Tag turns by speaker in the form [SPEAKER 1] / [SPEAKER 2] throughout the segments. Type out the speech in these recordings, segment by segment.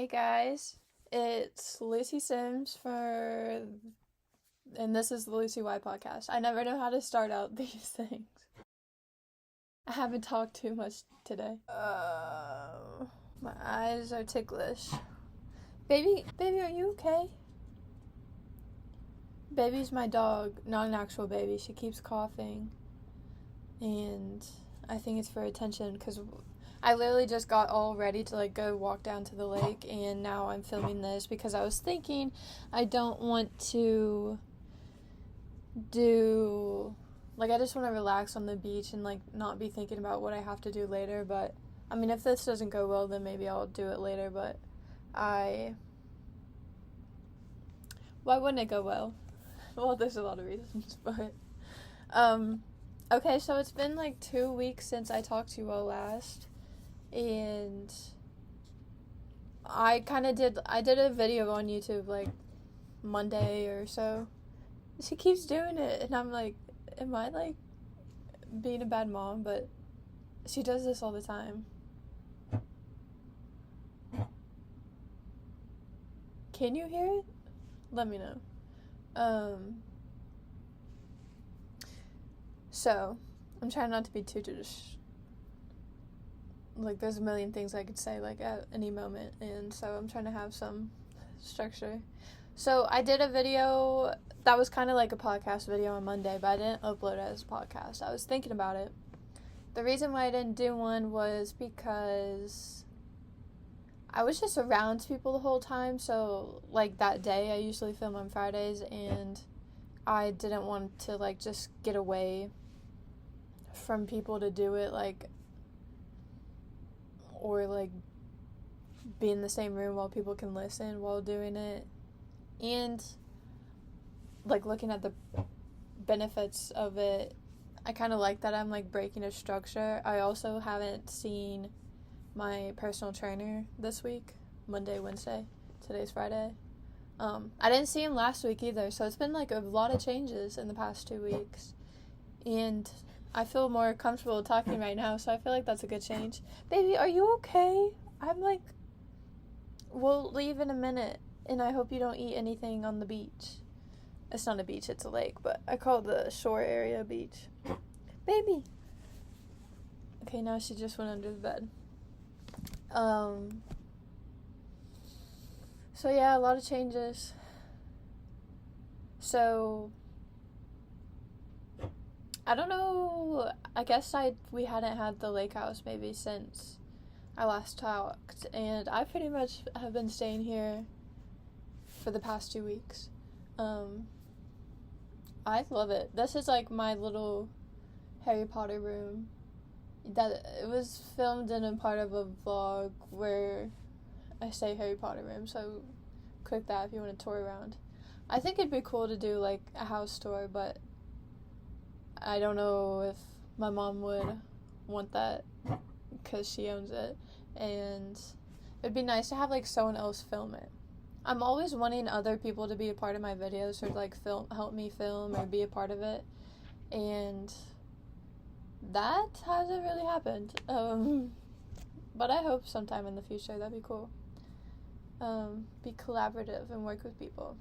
[SPEAKER 1] Hey guys, it's Lucy Sims and this is the Lucy Y podcast. I never know how to start out these things. I haven't talked too much today. My eyes are ticklish. Baby, are you okay? Baby's my dog, not an actual baby. She keeps coughing, and I think it's for attention because I literally just got all ready to go walk down to the lake, and now I'm filming this because I was thinking I don't want to I just want to relax on the beach and not be thinking about what I have to do later. But I mean, if this doesn't go well, then maybe I'll do it later. But why wouldn't it go well? Well, there's a lot of reasons, but okay, so it's been 2 weeks since I talked to you all last. And I did a video on YouTube Monday or so. She keeps doing it, and I'm like, am I being a bad mom? But she does this all the time. Can you hear it? Let me know. So I'm trying not to be too there's a million things I could say at any moment, and so I'm trying to have some structure. So I did a video that was kind of like a podcast video on Monday, but I didn't upload it as a podcast. I was thinking about it. The reason why I didn't do one was because I was just around people the whole time. So that day, I usually film on Fridays, and I didn't want to just get away from people to do it or be in the same room while people can listen while doing it. And looking at the benefits of it, I kind of like that I'm breaking a structure. I also haven't seen my personal trainer this week, Monday, Wednesday. Today's Friday. I didn't see him last week either, so it's been a lot of changes in the past 2 weeks. And I feel more comfortable talking right now, so I feel that's a good change. Baby, are you okay? I'm we'll leave in a minute, and I hope you don't eat anything on the beach. It's not a beach, it's a lake, but I call the shore area a beach. Baby! Okay, now she just went under the bed. So yeah, a lot of changes. So I don't know, I guess we hadn't had the lake house maybe since I last talked, and I pretty much have been staying here for the past 2 weeks. I love it. This is my little Harry Potter room. That it was filmed in a part of a vlog where I say Harry Potter room, so click that if you want to tour around. I think it'd be cool to do a house tour, but I don't know if my mom would want that because she owns it, and it'd be nice to have someone else film it. I'm always wanting other people to be a part of my videos or help me film or be a part of it, and that hasn't really happened. But I hope sometime in the future. That'd be cool. Be collaborative and work with people.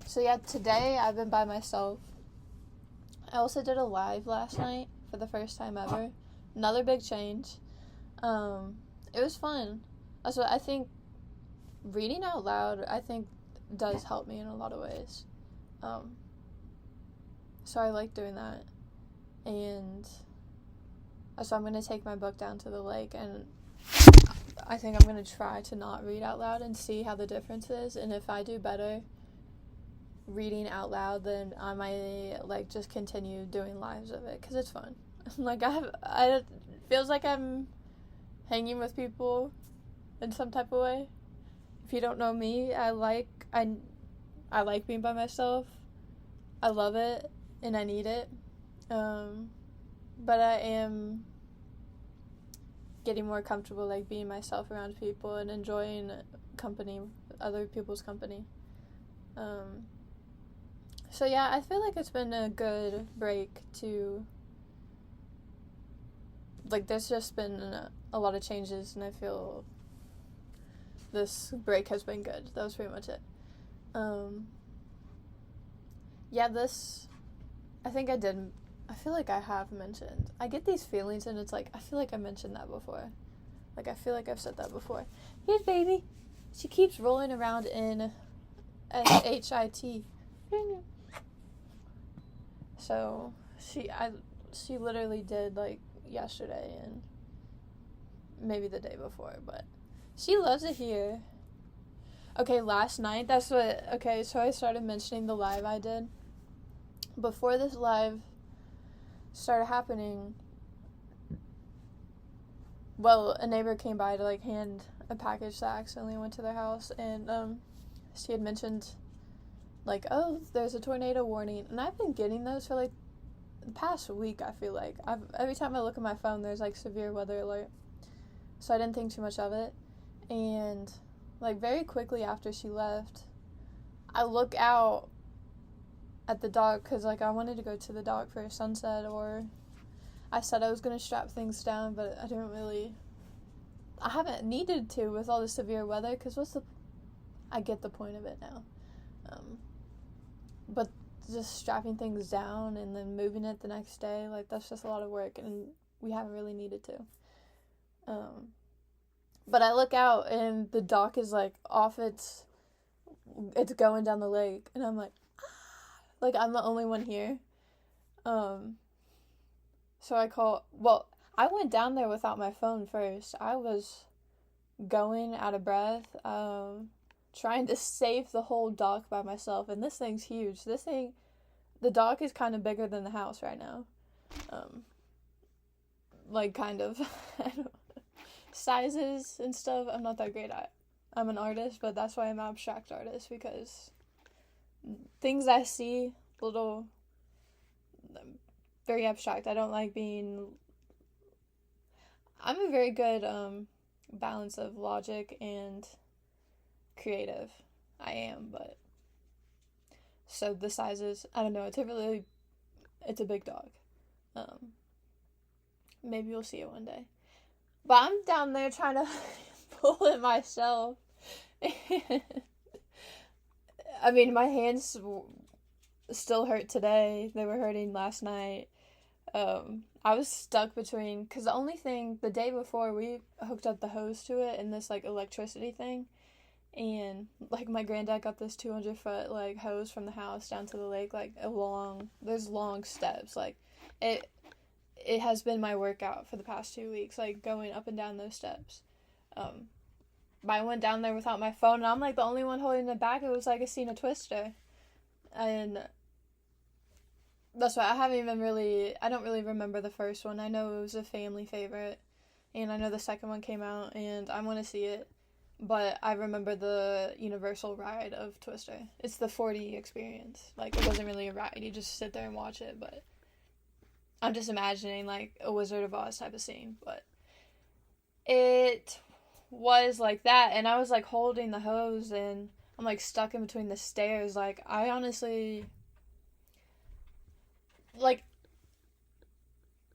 [SPEAKER 1] So yeah, today I've been by myself. I also did a live last night for the first time ever. Another big change. It was fun. Also, I think reading out loud, does help me in a lot of ways. So I like doing that. And so I'm going to take my book down to the lake, and I think I'm going to try to not read out loud and see how the difference is. And if I do better reading out loud, then I might just continue doing lives of it, because it's fun. It feels like I'm hanging with people in some type of way. If you don't know me, I like being by myself. I love it, and I need it. But I am getting more comfortable being myself around people and enjoying company, other people's company. So yeah, I feel it's been a good break to there's just been a lot of changes, and I feel this break has been good. That was pretty much it. Yeah, this, I think I did, I feel like I have mentioned, I get these feelings, and it's like, I feel like I mentioned that before. Like, I feel like I've said that before. Here's baby. She keeps rolling around in SHIT. So, she literally did, like, yesterday and maybe the day before, but she loves it here. Okay, last night, so I started mentioning the live I did. Before this live started happening, well, a neighbor came by to, like, hand a package that accidentally went to their house, and, she had mentioned, like, oh, there's a tornado warning, and I've been getting those for, like, the past week, I feel like. Every time I look at my phone, there's, like, severe weather alert, so I didn't think too much of it, and, like, very quickly after she left, I look out at the dock, because, like, I wanted to go to the dock for sunset, or I said I was going to strap things down, but I haven't needed to with all the severe weather, because I get the point of it now. But just strapping things down and then moving it the next day, like, that's just a lot of work, and we haven't really needed to. But I look out, and the dock is, like, off it's going down the lake, and I'm like, like, I'm the only one here. So I went down there without my phone first. I was going out of breath, trying to save the whole dock by myself, and this thing's huge. The dock is kind of bigger than the house right now. Like, kind of. I don't know. Sizes and stuff, I'm not that great at. I'm an artist, but that's why I'm an abstract artist, because things I see, very abstract. I don't like I'm a very good balance of logic and creative. I am, but so the sizes, I don't know, it's a big dog. Maybe you'll see it one day. But I'm down there trying to pull it myself. I mean, my hands still hurt today. They were hurting last night. I was stuck between, because the day before, we hooked up the hose to it and this, like, electricity thing. And, like, my granddad got this 200-foot, like, hose from the house down to the lake, like, there's long steps. Like, it has been my workout for the past 2 weeks, like, going up and down those steps. But I went down there without my phone, and I'm, like, the only one holding it back. It was like a scene of Twister. And that's why I don't really remember the first one. I know it was a family favorite, and I know the second one came out, and I want to see it. But I remember the Universal ride of Twister. It's the 4D experience. Like, it wasn't really a ride. You just sit there and watch it, but I'm just imagining, like, a Wizard of Oz type of scene, but it was like that, and I was, like, holding the hose, and I'm, like, stuck in between the stairs. Like, I honestly, like,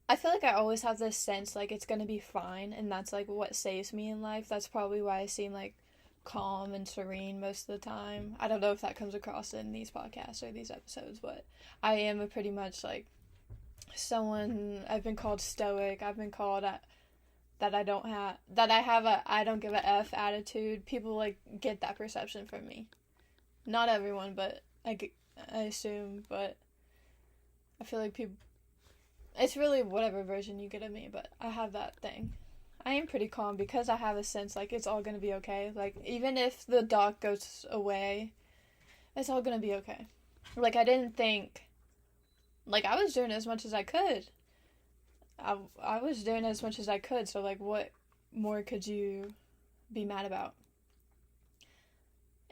[SPEAKER 1] I feel like I always have this sense, like, it's gonna be fine, and that's, like, what saves me in life. That's probably why I seem, like, calm and serene most of the time. I don't know if that comes across in these podcasts or these episodes, but I am a pretty much, like, someone. I've been called stoic. I've been called that I have a I don't give a F attitude. People, like, get that perception from me. Not everyone, but I assume, but I feel like it's really whatever version you get of me, but I have that thing. I am pretty calm because I have a sense, like, it's all gonna be okay. Like, even if the dock goes away, it's all gonna be okay. Like, I didn't think, like, I was doing as much as I could. I was doing as much as I could, so, like, what more could you be mad about?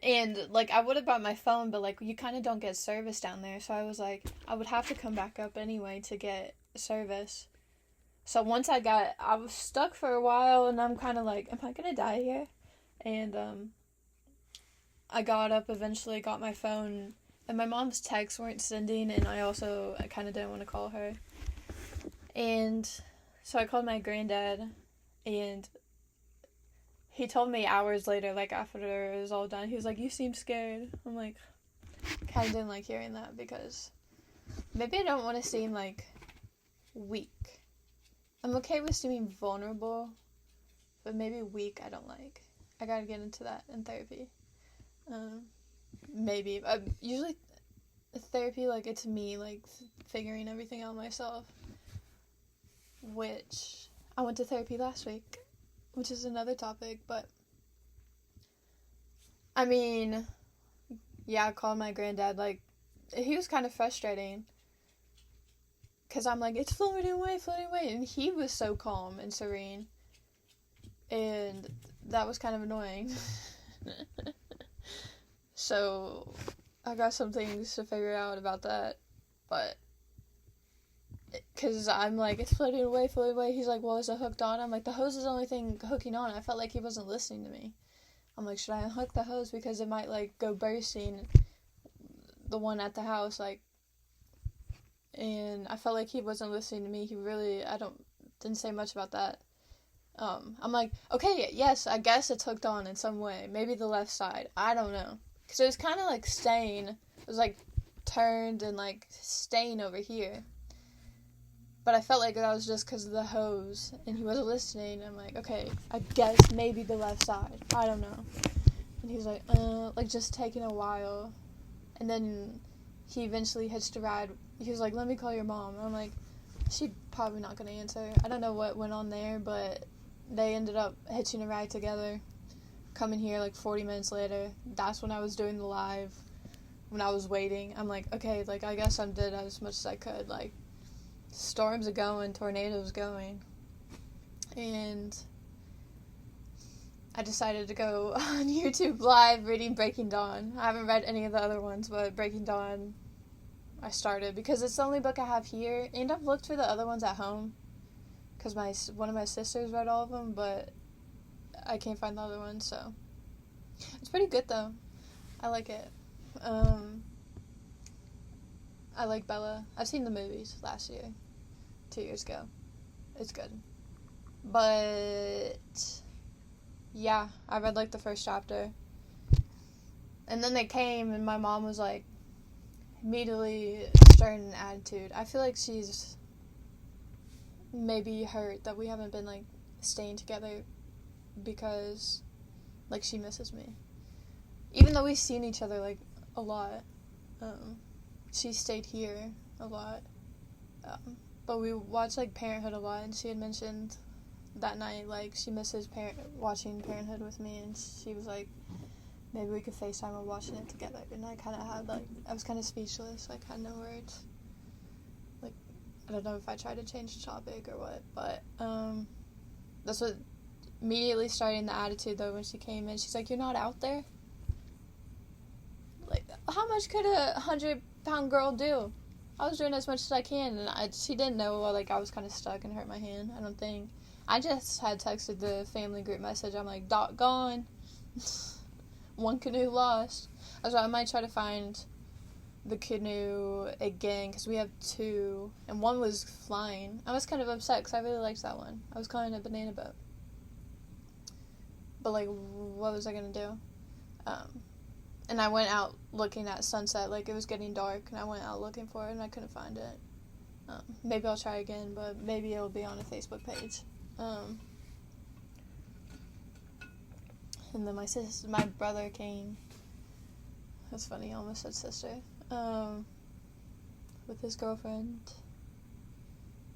[SPEAKER 1] And, like, I would have brought my phone, but, like, you kind of don't get service down there, so I was like, I would have to come back up anyway to get service. So once I was stuck for a while, and I'm kind of like, am I gonna die here? And, I got up eventually, got my phone, and my mom's texts weren't sending, and I kind of didn't want to call her. And so I called my granddad, And he told me hours later, like after it was all done, he was like, "You seem scared." I'm like, kind of didn't like hearing that because maybe I don't want to seem like weak. I'm okay with seeming vulnerable, but maybe weak I don't like. I gotta get into that in therapy. Maybe. Usually therapy, like, it's me, like, figuring everything out myself. Which, I went to therapy last week, which is another topic, but, I mean, yeah, I called my granddad, like, he was kind of frustrating, because I'm like, it's floating away, and he was so calm and serene, and that was kind of annoying. So, I got some things to figure out about that, but, because I'm like, it's floating away, he's like, well, is it hooked on? I'm like, the hose is the only thing hooking on. I felt like he wasn't listening to me. I'm like, should I unhook the hose, because it might, like, go bursting, the one at the house, like, and I felt like he wasn't listening to me. He really, didn't say much about that. I'm like, okay, yes, I guess it's hooked on in some way, maybe the left side, I don't know. Because it was kind of, like, staying. It was, like, turned and, like, staying over here. But I felt like that was just because of the hose. And he wasn't listening. I'm like, okay, I guess maybe the left side. I don't know. And he was like, just taking a while. And then he eventually hitched a ride. He was like, let me call your mom. And I'm like, she's probably not going to answer. I don't know what went on there, but they ended up hitching a ride together. Coming here like 40 minutes later. That's when I was doing the live. When I was waiting. I'm like, okay, like, I guess I did as much as I could. Like, storms are going, tornadoes going. And I decided to go on YouTube Live reading Breaking Dawn. I haven't read any of the other ones, but Breaking Dawn I started because it's the only book I have here. And I've looked for the other ones at home because one of my sisters read all of them, but I can't find the other one, so it's pretty good though. I like it. I like Bella. I've seen the movies last year, 2 years ago. It's good. But yeah, I read like the first chapter. And then they came and my mom was like immediately starting an attitude. I feel like she's maybe hurt that we haven't been like staying together because like she misses me. Even though we've seen each other like a lot. She stayed here a lot. But we watched like Parenthood a lot, and she had mentioned that night like she misses watching Parenthood with me, and she was like, maybe we could FaceTime while watching it together. And I kind of had like, I was kind of speechless. I had no words. Like, I don't know if I tried to change the topic or what, but that's what immediately starting the attitude though when she came in. She's like, you're not out there? Like, how much could a 100-pound girl do? I was doing as much as I can, and she didn't know, like, I was kind of stuck and hurt my hand, I don't think. I just had texted the family group message. I'm like, gone. One canoe lost. So I might try to find the canoe again, because we have two, and one was flying. I was kind of upset, because I really liked that one. I was calling it Banana Boat. But, like, what was I going to do? And I went out looking at sunset, like, it was getting dark, and I went out looking for it, and I couldn't find it. Maybe I'll try again, but maybe it'll be on a Facebook page. And then my brother came. That's funny, I almost said sister. With his girlfriend,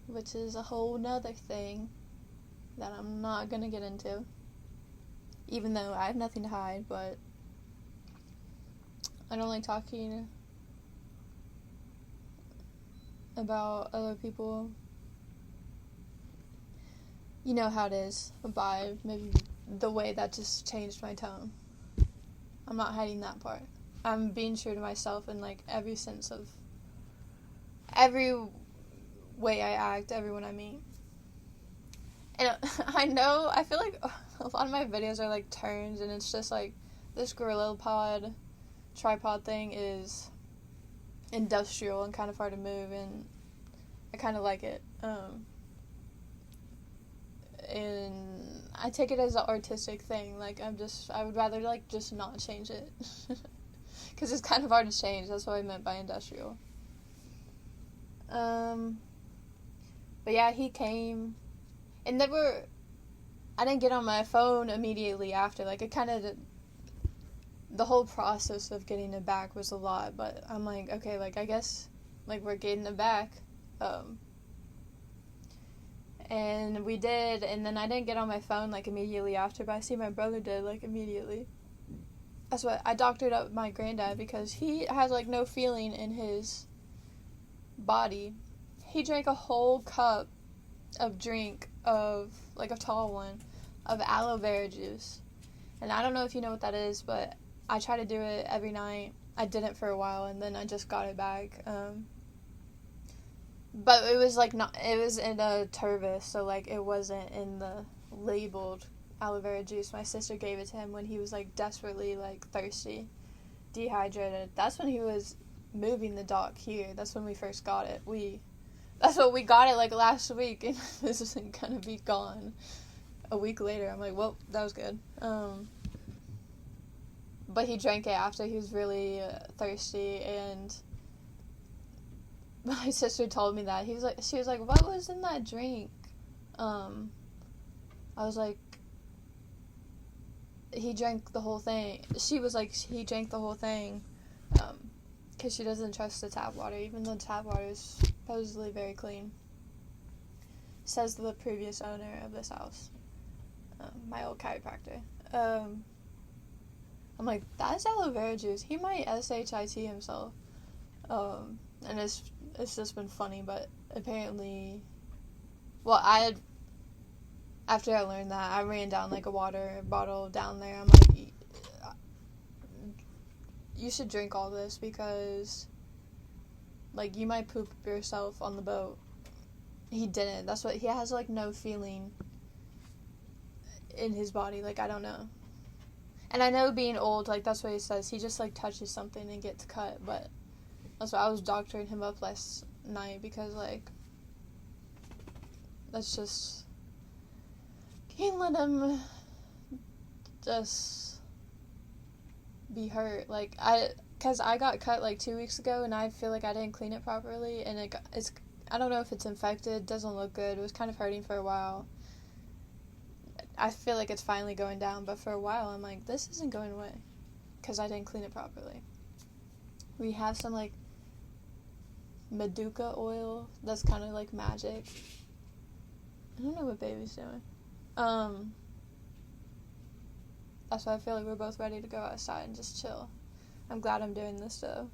[SPEAKER 1] which is a whole nother thing that I'm not gonna get into. Even though I have nothing to hide, but I don't like talking about other people. You know how it is, by maybe the way that just changed my tone. I'm not hiding that part. I'm being true to myself in, like, every sense of every way I act, everyone I meet. And I feel like a lot of my videos are, like, turns, and it's just, like, this GorillaPod tripod thing is industrial and kind of hard to move, and I kind of like it. and I take it as an artistic thing. Like, I would rather, like, just not change it. Because it's kind of hard to change. That's what I meant by industrial. But yeah, he came, and I didn't get on my phone immediately after. Like, it kind of, the whole process of getting it back was a lot, but I'm like, okay, like, I guess, like, we're getting it back. And we did, and then I didn't get on my phone, like, immediately after, but I see my brother did, like, immediately. That's what, I doctored up my granddad because he has, like, no feeling in his body. He drank a whole cup of like, a tall one, of aloe vera juice. And I don't know if you know what that is, but I try to do it every night. I didn't for a while, and then I just got it back. But it was, like, it was in a Tervis, so, like, it wasn't in the labeled aloe vera juice. My sister gave it to him when he was, like, desperately, like, thirsty, dehydrated. That's when he was moving the dock here. That's when we first got it. That's what we got it, like, last week, and this isn't gonna be gone a week later. I'm like, well, that was good. But he drank it after he was really thirsty, and my sister told me that. She was like, what was in that drink? I was like, he drank the whole thing. She was like, he drank the whole thing, because she doesn't trust the tap water, even though tap water is supposedly very clean. Says the previous owner of this house, my old chiropractor. I'm like, that's aloe vera juice. He might SHIT himself. And it's just been funny, but apparently, well, after I learned that, I ran down, like, a water bottle down there. I'm like, you should drink all this because, like, you might poop yourself on the boat. He didn't. He has, like, no feeling in his body. Like, I don't know. And I know being old, like, that's what he says. He just, like, touches something and gets cut, but that's why I was doctoring him up last night because, like, that's just, can't let him just be hurt. Like, because I got cut, like, 2 weeks ago, and I feel like I didn't clean it properly, and I don't know if it's infected, doesn't look good. It was kind of hurting for a while. I feel like it's finally going down, but for a while, I'm like, this isn't going away because I didn't clean it properly. We have some, like, Maduka oil that's kind of like magic. I don't know what baby's doing. That's why I feel like we're both ready to go outside and just chill. I'm glad I'm doing this, though.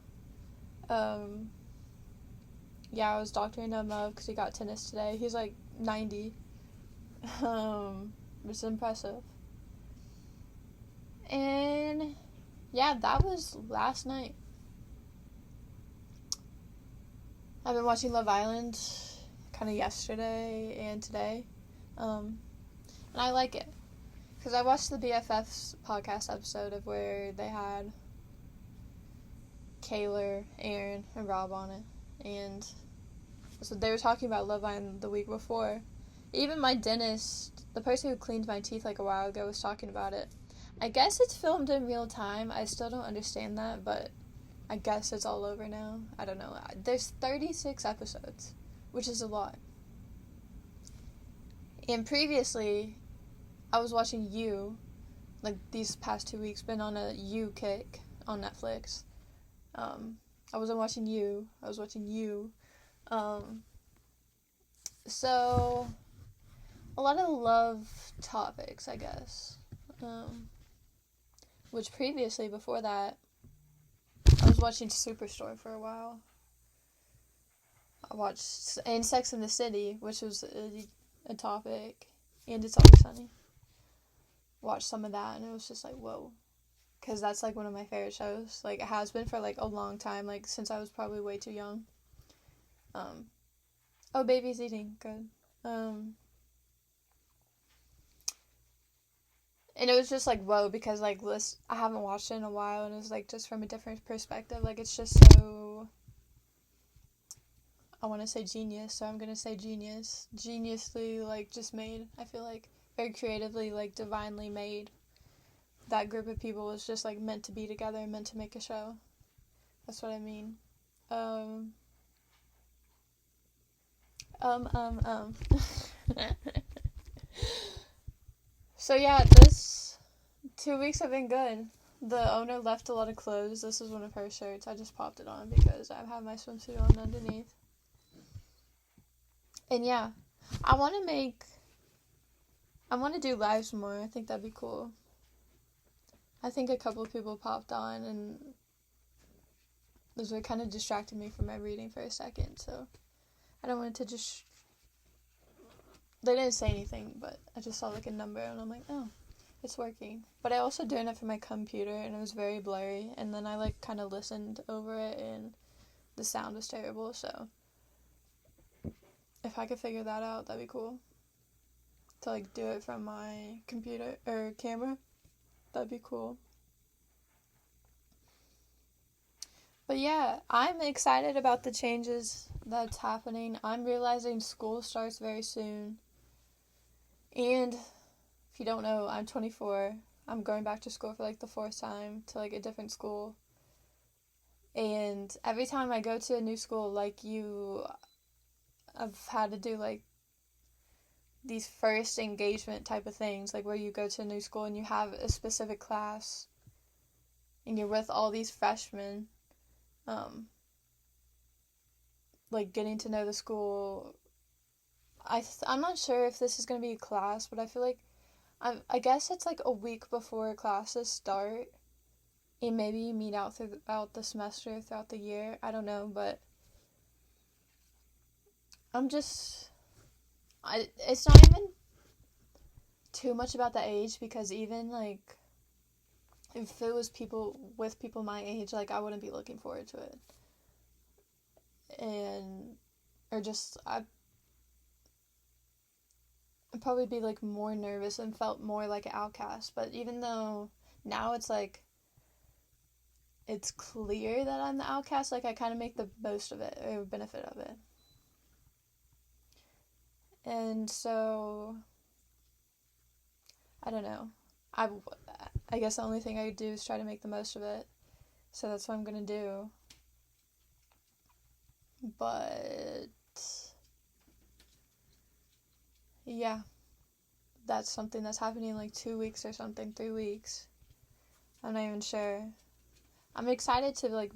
[SPEAKER 1] Yeah, I was doctoring him up because he got tennis today. He's, like, 90. It's impressive. And, yeah, that was last night. I've been watching Love Island kind of yesterday and today. And I like it. Because I watched the BFFs podcast episode of where they had Kaylor, Aaron, and Rob on it. And so they were talking about Love Island the week before. Even my dentist, the person who cleaned my teeth like a while ago, was talking about it. I guess it's filmed in real time. I still don't understand that, but I guess it's all over now. I don't know. There's 36 episodes, which is a lot. And previously, I was watching You, like these past 2 weeks, been on a You kick on Netflix. I wasn't watching You. I was watching You. So, a lot of love topics, I guess. Which previously, before that, I was watching Superstore for a while. I watched, and Sex and the City, which was a topic, and It's Always Sunny. Watched some of that, and it was just like, whoa. Because that's, like, one of my favorite shows. Like, it has been for, like, a long time, like, since I was probably way too young. Oh, baby's eating. Good. And it was just, like, whoa, because, like, I haven't watched it in a while, and it was, like, just from a different perspective. Like, it's just so, I want to say genius, so I'm going to say genius. Geniusly, like, just made. I feel like very creatively, like, divinely made. That group of people was just, like, meant to be together, meant to make a show. That's what I mean. Um. So yeah, this 2 weeks have been good. The owner left a lot of clothes. This is one of her shirts. I just popped it on because I have my swimsuit on underneath. And yeah, I want to do lives more. I think that'd be cool. I think a couple of people popped on and those were kind of distracting me from my reading for a second, so I don't want it to just... They didn't say anything, but I just saw like a number and I'm like, oh, it's working. But I also doing it from my computer and it was very blurry, and then I like kind of listened over it and the sound was terrible, so if I could figure that out, that'd be cool. To like do it from my computer or camera, that'd be cool. But yeah, I'm excited about the changes that's happening. I'm realizing school starts very soon. And if you don't know, I'm 24. I'm going back to school for like the fourth time to like a different school. And every time I go to a new school, like I've had to do like these first engagement type of things, like where you go to a new school and you have a specific class and you're with all these freshmen, like getting to know the school. I'm not sure if this is going to be a class, but I feel like I guess it's like a week before classes start, and maybe you meet out throughout the semester, throughout the year. I don't know, but it's not even too much about the age, because even like if it was people my age, like I wouldn't be looking forward to it, and or just I'd probably be like more nervous and felt more like an outcast. But even though now it's like it's clear that I'm the outcast, like I kind of make the most of it or benefit of it. And so I don't know. I guess the only thing I could do is try to make the most of it. So that's what I'm gonna do. But yeah, that's something that's happening in like 2 weeks or something, 3 weeks. I'm not even sure. I'm excited to like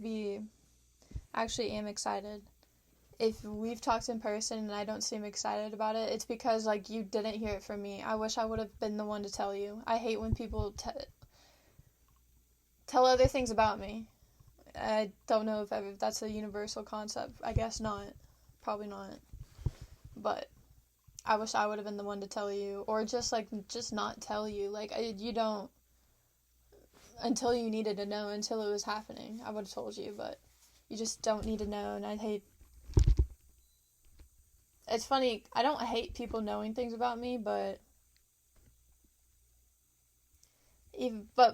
[SPEAKER 1] actually am excited. If we've talked in person and I don't seem excited about it, it's because like you didn't hear it from me. I wish I would have been the one to tell you. I hate when people tell other things about me. I don't know if that's a universal concept. I guess not. Probably not. But I wish I would have been the one to tell you, or just not tell you. Like you don't, until you needed to know, until it was happening. I would have told you, but you just don't need to know. And I hate. It's funny. I don't hate people knowing things about me, but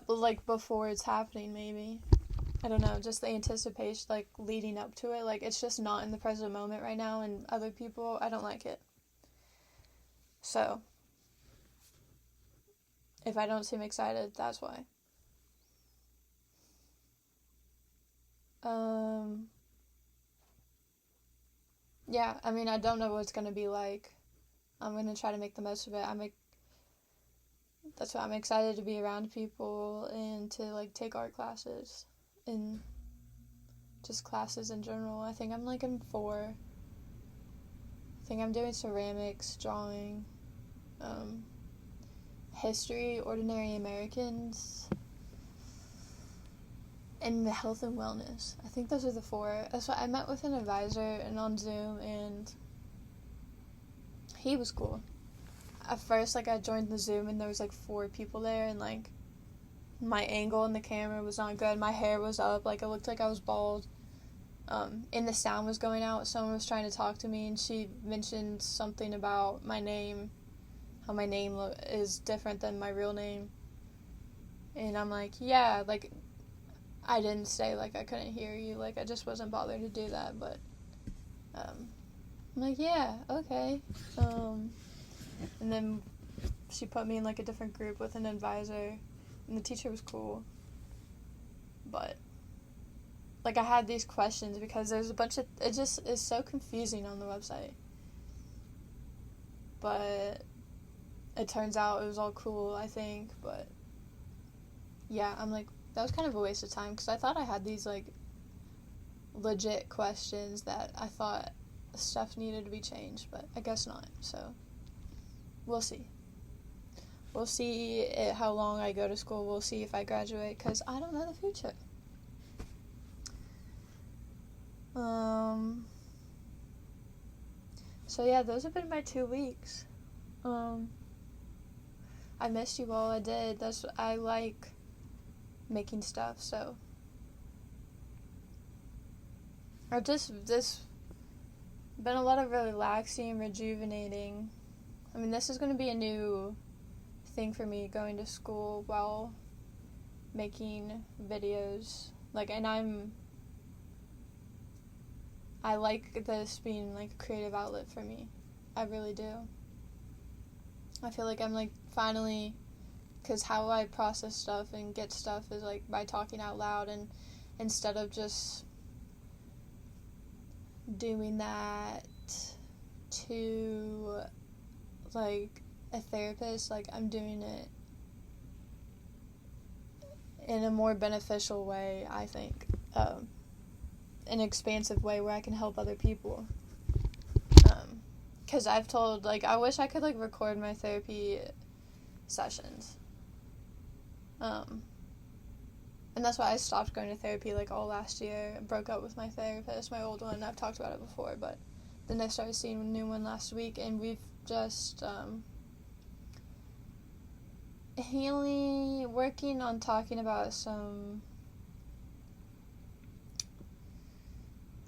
[SPEAKER 1] like before it's happening, maybe. I don't know, just the anticipation, like, leading up to it, like, it's just not in the present moment right now, and other people, I don't like it. So, if I don't seem excited, that's why. Yeah, I mean, I don't know what it's gonna be like. I'm gonna try to make the most of it. That's why I'm excited to be around people and to, like, take art classes and just classes in general. I think I'm like in 4. I think I'm doing ceramics, drawing, history, ordinary Americans, and the health and wellness. I think those are the 4. That's why I met with an advisor and on Zoom, and he was cool. At first, like, I joined the Zoom and there was like 4 people there, and like my angle in the camera was not good. My hair was up, like it looked like I was bald. And the sound was going out. Someone was trying to talk to me, and she mentioned something about my name, how my name is different than my real name. And I'm like, yeah, like, I didn't say, like, I couldn't hear you. Like, I just wasn't bothered to do that, but, I'm like, yeah, okay. And then she put me in, like, a different group with an advisor, and the teacher was cool. But, like, I had these questions because there's a bunch of, it just is so confusing on the website. But it turns out it was all cool, I think, but yeah, I'm like, that was kind of a waste of time, because I thought I had these, like, legit questions that I thought stuff needed to be changed, but I guess not, so we'll see. We'll see how long I go to school. We'll see if I graduate, because I don't know the future. So yeah, those have been my 2 weeks. I missed you all. I did. I like making stuff, so I've just been a lot of relaxing, rejuvenating. I mean, this is going to be a new thing for me, going to school while making videos. Like, and I like this being, like, a creative outlet for me. I really do. I feel like I'm, like, finally, because how I process stuff and get stuff is, like, by talking out loud, and instead of just doing that to, like, a therapist, like, I'm doing it in a more beneficial way, I think, an expansive way where I can help other people. Because I've told, like, I wish I could, like, record my therapy sessions. And that's why I stopped going to therapy, like, all last year. I broke up with my therapist, my old one. I've talked about it before, but then I started seeing a new one last week, and we've just, working on talking about some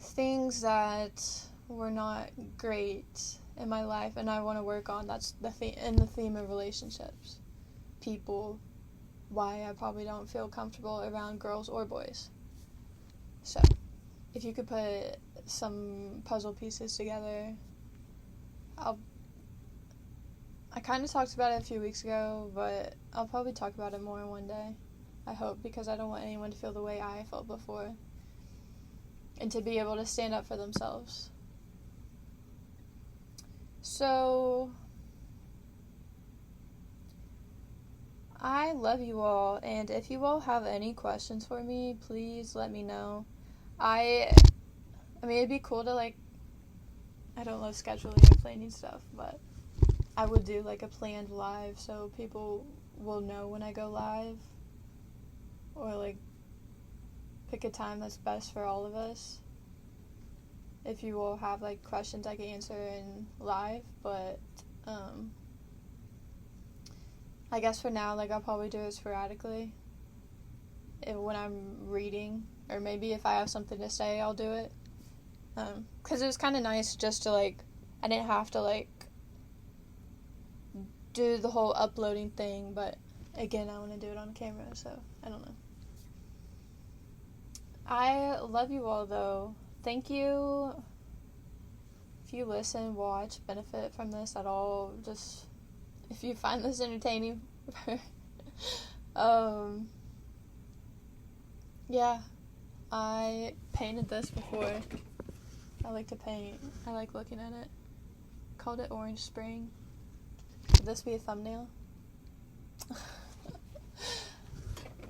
[SPEAKER 1] things that were not great in my life, and I want to work on. That's the theme of relationships, people, why I probably don't feel comfortable around girls or boys. So, if you could put some puzzle pieces together, I kind of talked about it a few weeks ago, but I'll probably talk about it more one day, I hope, because I don't want anyone to feel the way I felt before, and to be able to stand up for themselves. So, I love you all, and if you all have any questions for me, please let me know. I mean, it'd be cool to, like, I don't love scheduling or planning stuff, but I would do, like, a planned live so people will know when I go live, or, like, pick a time that's best for all of us. If you all have, like, questions I can answer in live, but I guess for now, like, I'll probably do it sporadically when I'm reading, or maybe if I have something to say, I'll do it, because it was kind of nice just to, like, I didn't have to, like, do the whole uploading thing, but again, I want to do it on camera, so I don't know. I love you all, though. Thank you. If you listen, watch, benefit from this at all, just if you find this entertaining. Yeah, I painted this before. I like to paint. I like looking at it. Called it Orange Spring. Could this be a thumbnail?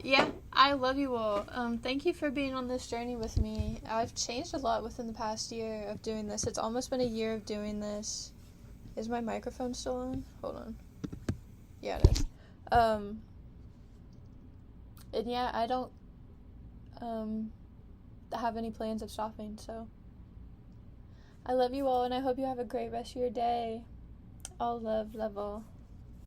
[SPEAKER 1] Yeah, I love you all. Thank you for being on this journey with me. I've changed a lot within the past year of doing this. It's almost been a year of doing this. Is my microphone still on? Hold on. Yeah, it is. And yeah, I don't have any plans of stopping, so I love you all, and I hope you have a great rest of your day. All love, love all.